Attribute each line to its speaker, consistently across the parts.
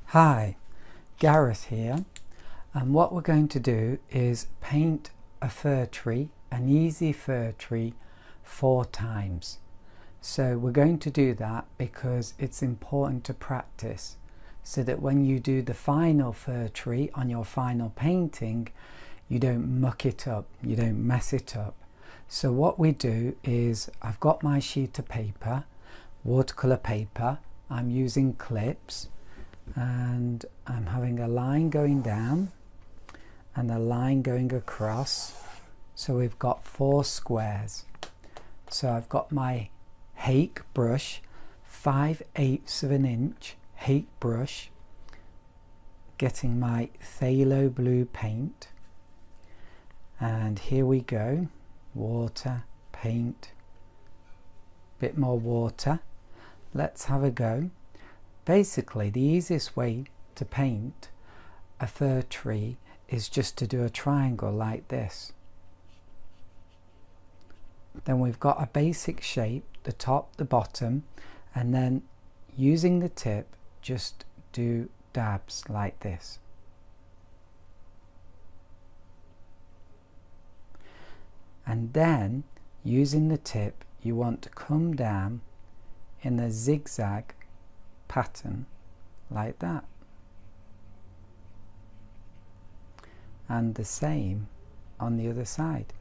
Speaker 1: Hi, Gareth here, and what we're going to do is paint a fir tree, an easy fir tree, 4 times. So we're going to do that because it's important to practice so that when you do the final fir tree on your final painting, you don't muck it up, you don't mess it up. So what we do is, I've got my sheet of paper, watercolor paper, I'm using clips, and I'm having a line going down and a line going across, so we've got 4 squares. So I've got my Hake brush, 5/8 of an inch Hake brush, getting my phthalo blue paint, and here we go, water, paint, bit more water. Let's have a go. Basically, the easiest way to paint a fir tree is just to do a triangle like this. Then we've got a basic shape, the top, the bottom, and then using the tip, just do dabs like this. And then, using the tip, you want to come down in a zigzag pattern like that, and the same on the other side.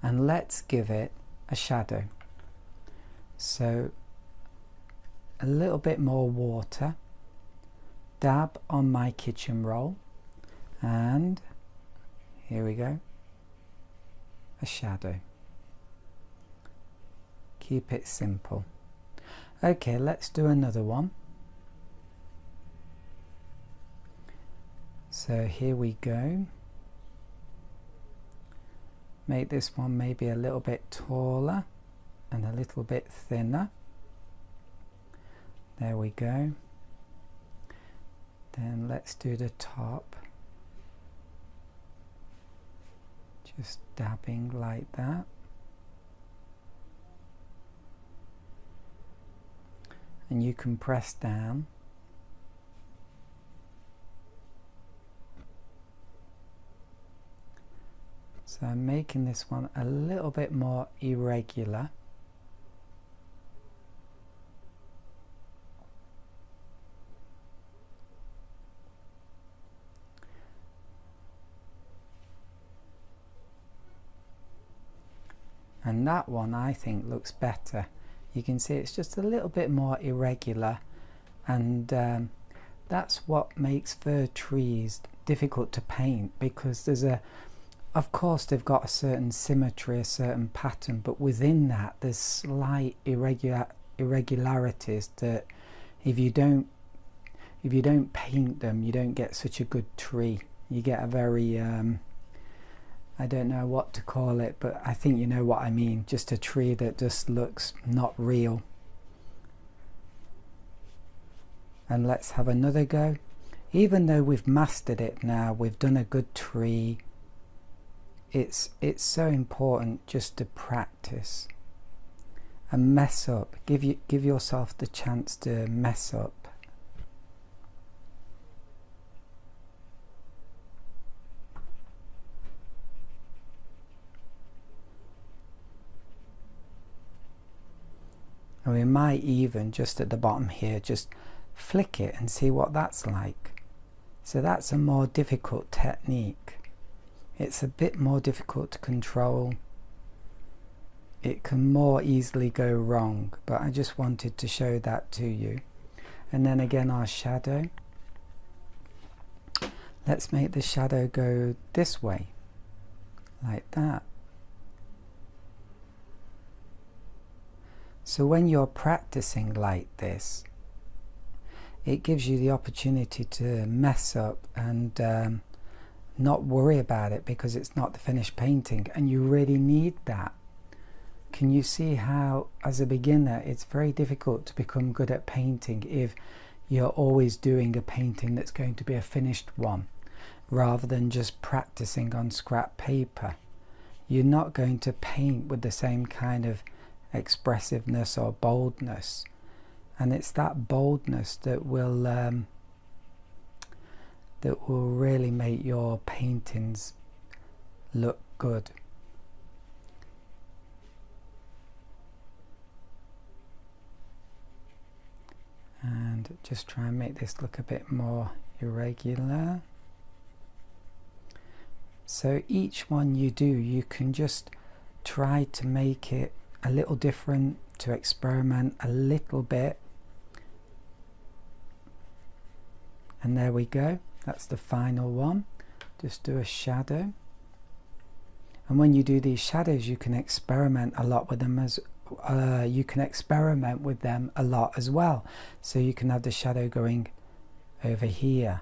Speaker 1: And let's give it a shadow. So a little bit more water, dab on my kitchen roll, and here we go, a shadow. Keep it simple. Okay, let's do another one. So here we go. Make this one maybe a little bit taller and a little bit thinner. There we go. Then let's do the top. Just dabbing like that. And you can press down. So I'm making this one a little bit more irregular. And that one I think looks better. You can see it's just a little bit more irregular, and that's what makes fir trees difficult to paint, because there's of course they've got a certain symmetry, a certain pattern, but within that there's slight irregularities that if you don't paint them, you don't get such a good tree. You get a very I don't know what to call it, but I think you know what I mean, just a tree that just looks not real. And let's have another go. Even though we've mastered it now, we've done a good tree, it's so important just to practice and mess up. Give yourself the chance to mess up. And we might even, just at the bottom here, just flick it and see what that's like. So that's a more difficult technique. It's a bit more difficult to control. It can more easily go wrong, but I just wanted to show that to you. And then again, our shadow. Let's make the shadow go this way, like that. So when you're practicing like this, it gives you the opportunity to mess up and not worry about it, because it's not the finished painting, and you really need that. Can you see how, as a beginner, it's very difficult to become good at painting if you're always doing a painting that's going to be a finished one? rather than just practicing on scrap paper. You're not going to paint with the same kind of expressiveness or boldness, and it's that boldness that will really make your paintings look good. And just try and make this look a bit more irregular. So each one you do, you can just try to make it a little different, to experiment a little bit. And there we go, that's the final one. Just do a shadow. And when you do these shadows, you can experiment a lot with them as well. So you can have the shadow going over here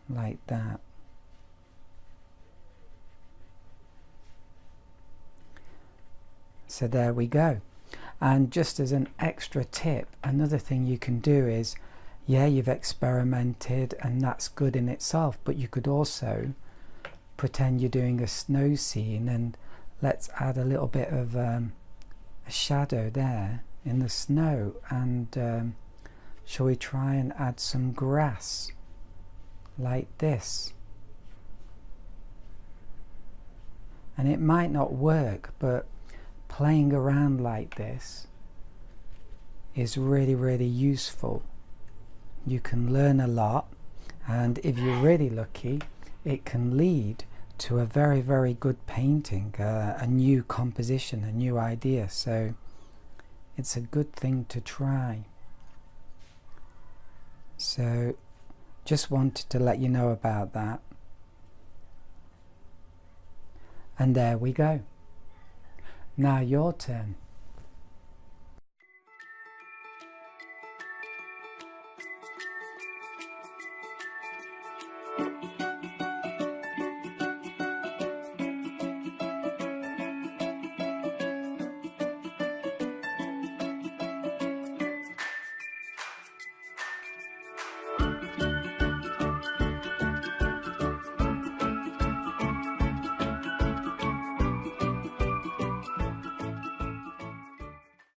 Speaker 1: like that. So there we go. And just as an extra tip, another thing you can do is, yeah, you've experimented and that's good in itself, but you could also pretend you're doing a snow scene, and let's add a little bit of a shadow there in the snow, and shall we try and add some grass like this? And it might not work, but playing around like this is really, really useful. You can learn a lot, and if you're really lucky, it can lead to a very, very good painting, a new composition, a new idea. So it's a good thing to try. So just wanted to let you know about that. And there we go. Now your turn.